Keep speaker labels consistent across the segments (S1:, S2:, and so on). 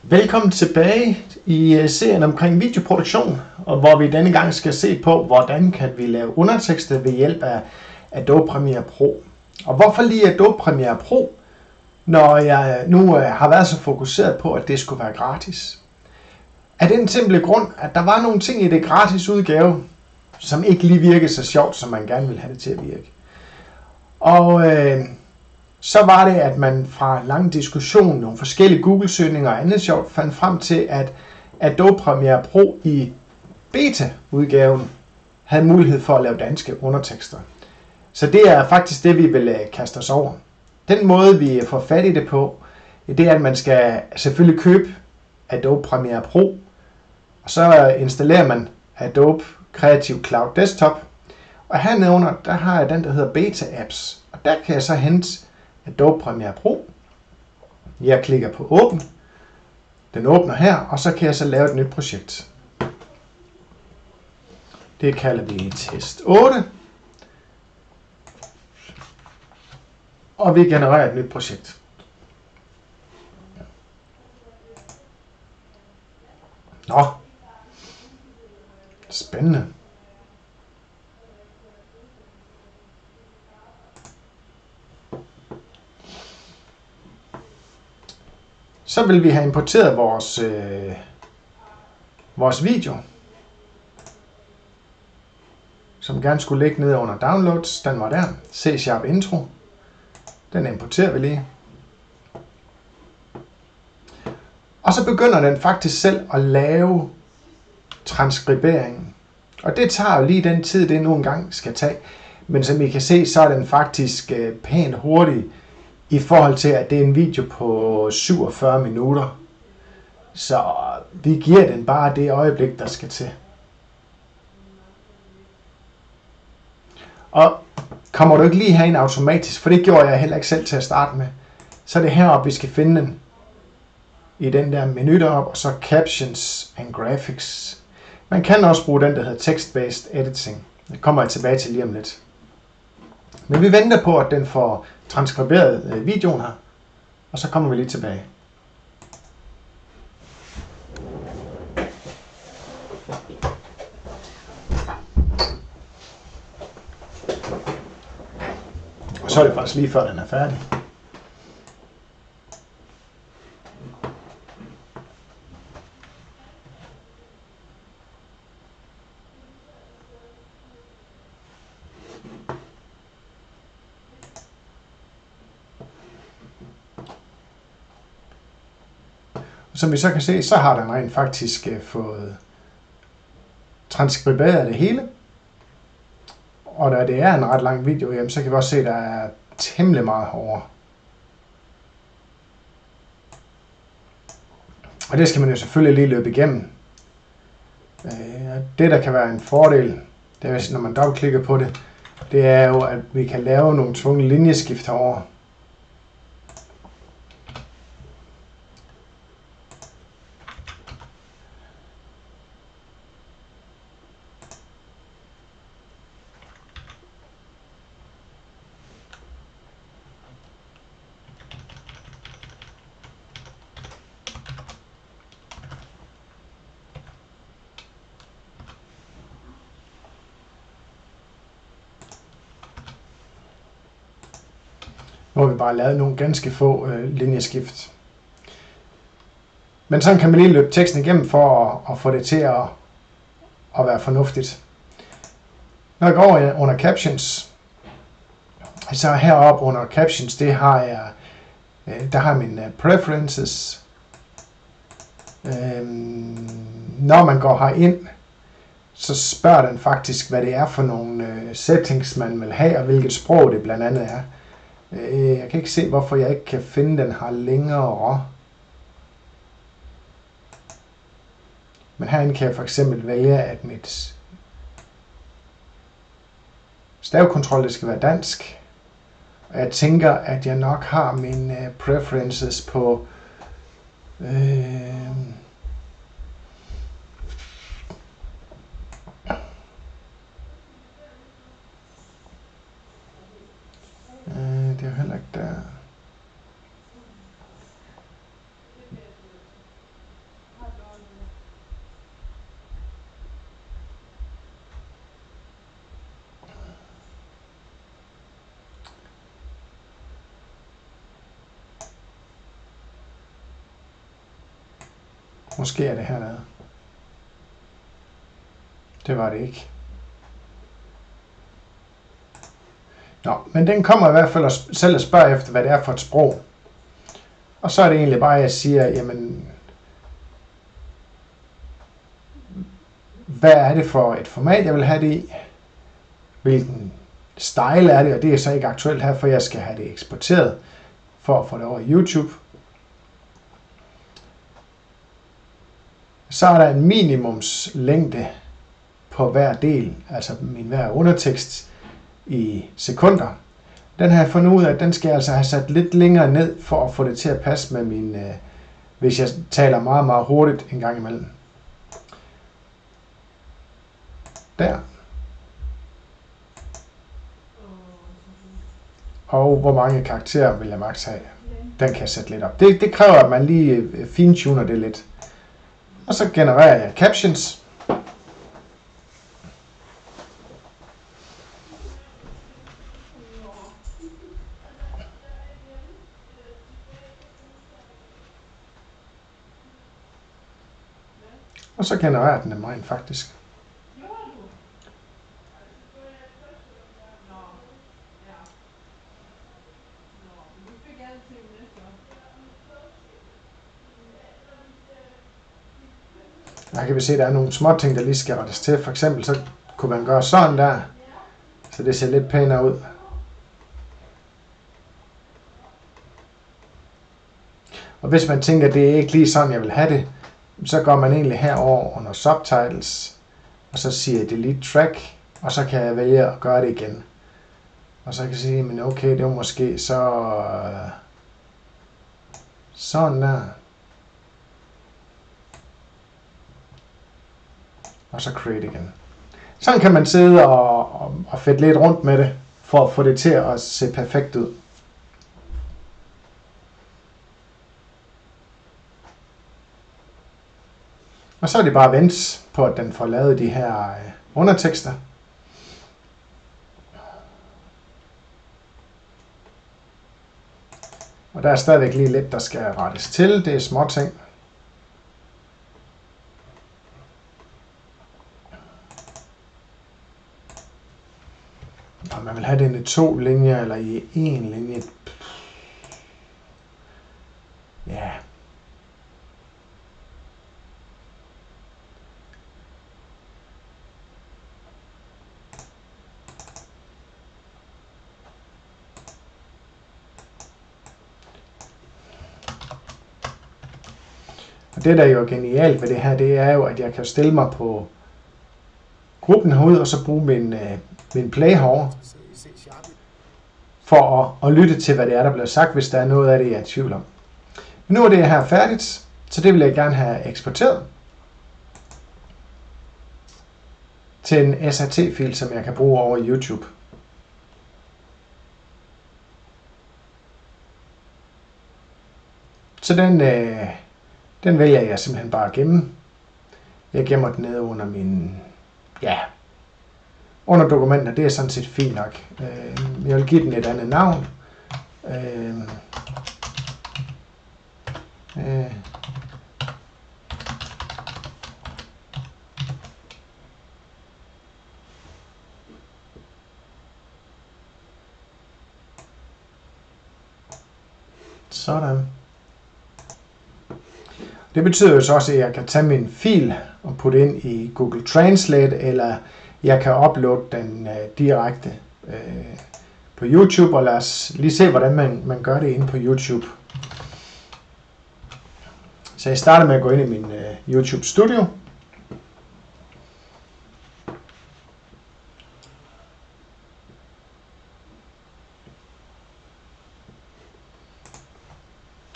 S1: Velkommen tilbage i serien omkring videoproduktion, og hvor vi denne gang skal se på, hvordan kan vi lave undertekster ved hjælp af Adobe Premiere Pro. Og hvorfor lige Adobe Premiere Pro, når jeg nu har været så fokuseret på, at det skulle være gratis? Af den simple grund, at der var nogle ting i det gratis udgave, som ikke lige virkede så sjovt, som man gerne ville have det til at virke. Og så var det, at man fra lang diskussion, nogle forskellige Google-søgninger og andet sjovt, fandt frem til, at Adobe Premiere Pro i beta-udgaven havde mulighed for at lave danske undertekster. Så det er faktisk det, vi vil kaste os over. Den måde, vi får fat i det på, det er, at man skal selvfølgelig købe Adobe Premiere Pro, og så installerer man Adobe Creative Cloud Desktop, og hernede under, der har jeg den, der hedder Beta Apps, og der kan jeg så hente Adobe Premiere Pro. Jeg klikker på åbn. Den åbner her, og så kan jeg så lave et nyt projekt. Det kalder vi test 8. Og vi genererer et nyt projekt. Nå. Spændende. Så vil vi have importeret vores video, som gerne skulle ligge nede under downloads. Den var der. C# intro. Den importerer vi lige. Og så begynder den faktisk selv at lave transkriberingen. Og det tager jo lige den tid, det nu engang skal tage. Men som I kan se, så er den faktisk pænt hurtig i forhold til, at det er en video på 47 minutter. Så vi giver den bare det øjeblik, der skal til. Og kommer du ikke lige herind automatisk, for det gjorde jeg heller ikke selv til at starte med, så er det heroppe, vi skal finde den. I den der menu deroppe, og så Captions and Graphics. Man kan også bruge den, der hedder Text-Based Editing. Det kommer jeg tilbage til lige om lidt. Men vi venter på, at den får transkriberet videoen her, og så kommer vi lige tilbage. Og så er det faktisk lige før den er færdig. Som vi så kan se, så har den rent faktisk fået transkriberet det hele. Og da det er en ret lang video, jamen, så kan vi også se, at der er temmelig meget herovre. Og det skal man jo selvfølgelig lige løbe igennem. Det, der kan være en fordel, det er, når man dobbeltklikker på det, det er jo, at vi kan lave nogle tvungne linjeskift herovre. Nu har vi bare lavet nogle ganske få linjeskift. Men sådan kan man lige løbe teksten igennem for at få det til at være fornuftigt. Når jeg går over under Captions, så heroppe under Captions, der har jeg mine Preferences. Når man går herind, så spørger den faktisk, hvad det er for nogle settings, man vil have, og hvilket sprog det blandt andet er. Jeg kan ikke se, hvorfor jeg ikke kan finde den her længere. Men herinde kan jeg for eksempel vælge, at mit stavekontrol det skal være dansk. Og jeg tænker, at jeg nok har mine preferences på det er jo heller ikke der. Måske er det hernede. Det var det ikke. Nå, men den kommer i hvert fald selv at spørge efter, hvad det er for et sprog. Og så er det egentlig bare, at jeg siger, jamen, hvad er det for et format, jeg vil have det i? Hvilken style er det? Og det er så ikke aktuelt her, for jeg skal have det eksporteret for at få det over i YouTube. Så er der en minimumslængde på hver del, altså min hver undertekst i sekunder. Den har jeg fundet ud af, at den skal jeg altså have sat lidt længere ned, for at få det til at passe med min, hvis jeg taler meget, meget hurtigt en gang imellem. Der. Og hvor mange karakterer vil jeg maks have? Den kan jeg sætte lidt op. Det kræver, at man lige fintuner det lidt. Og så genererer jeg captions. Og så genererer den dem rent faktisk. Her kan vi se, at der er nogle små ting, der lige skal rettes til. For eksempel så kunne man gøre sådan der, så det ser lidt pænere ud. Og hvis man tænker, at det er ikke lige sådan, jeg vil have det, så går man egentlig herover under subtitles, og så siger jeg delete track, og så kan jeg vælge at gøre det igen. Og så kan jeg sige, men okay, det var måske så sådan der. Og så create igen. Sådan kan man sidde og fedte lidt rundt med det, for at få det til at se perfekt ud. Og så er det bare at vente på, at den får lavet de her undertekster. Og der er stadigvæk lige lidt, der skal rettes til. Det er små ting. Og man vil have den i 2 linjer eller i 1 linje. Ja. Og det, der jo er genialt ved det her, det er jo, at jeg kan stille mig på gruppen herude, og så bruge min play herovre, for at lytte til, hvad det er, der bliver sagt, hvis der er noget af det, jeg er i tvivl om. Men nu er det her færdigt, så det vil jeg gerne have eksporteret til en SRT-fil, som jeg kan bruge over i YouTube. Så den vælger jeg simpelthen bare at gemme. Jeg gemmer den nede under min, under dokumenter. Det er sådan set fint nok. Jeg vil give den et andet navn. Sådan. Det betyder jo så også, at jeg kan tage min fil og putte ind i Google Translate, eller jeg kan uploade den direkte på YouTube, og lad os lige se, hvordan man gør det inde på YouTube. Så jeg starter med at gå ind i min YouTube Studio.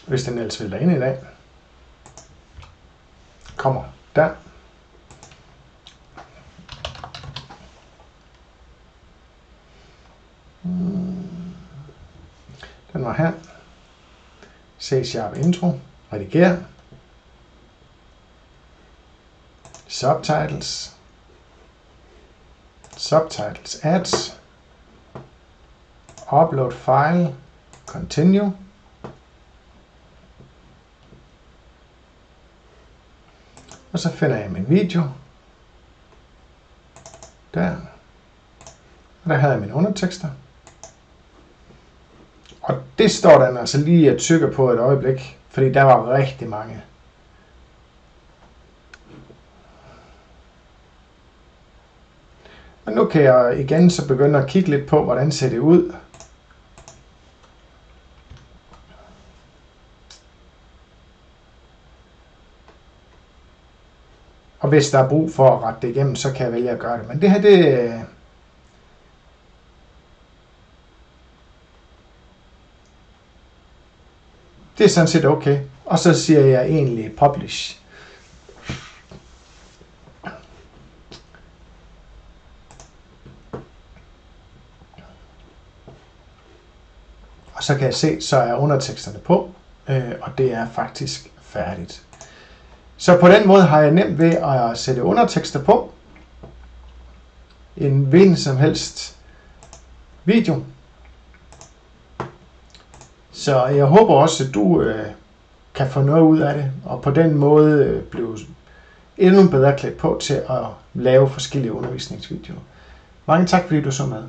S1: Hvis den ellers vil derinde i dag. Kommer der. Den var her. C# intro. Rediger. Subtitles. Subtitles ads. Upload file. Continue. Og så finder jeg min video. Der. Og der havde jeg mine undertekster. Og det står der altså lige at trykke på et øjeblik, fordi der var rigtig mange. Og nu kan jeg igen så begynde at kigge lidt på, hvordan ser det ud. Og hvis der er brug for at rette det igennem, så kan jeg vælge at gøre det. Men det her, det er sådan set okay. Og så siger jeg egentlig publish. Og så kan jeg se, så er underteksterne på, og det er faktisk færdigt. Så på den måde har jeg nemt ved at sætte undertekster på en hvilken som helst video. Så jeg håber også, at du kan få noget ud af det, og på den måde blive endnu bedre klædt på til at lave forskellige undervisningsvideoer. Mange tak, fordi du så med.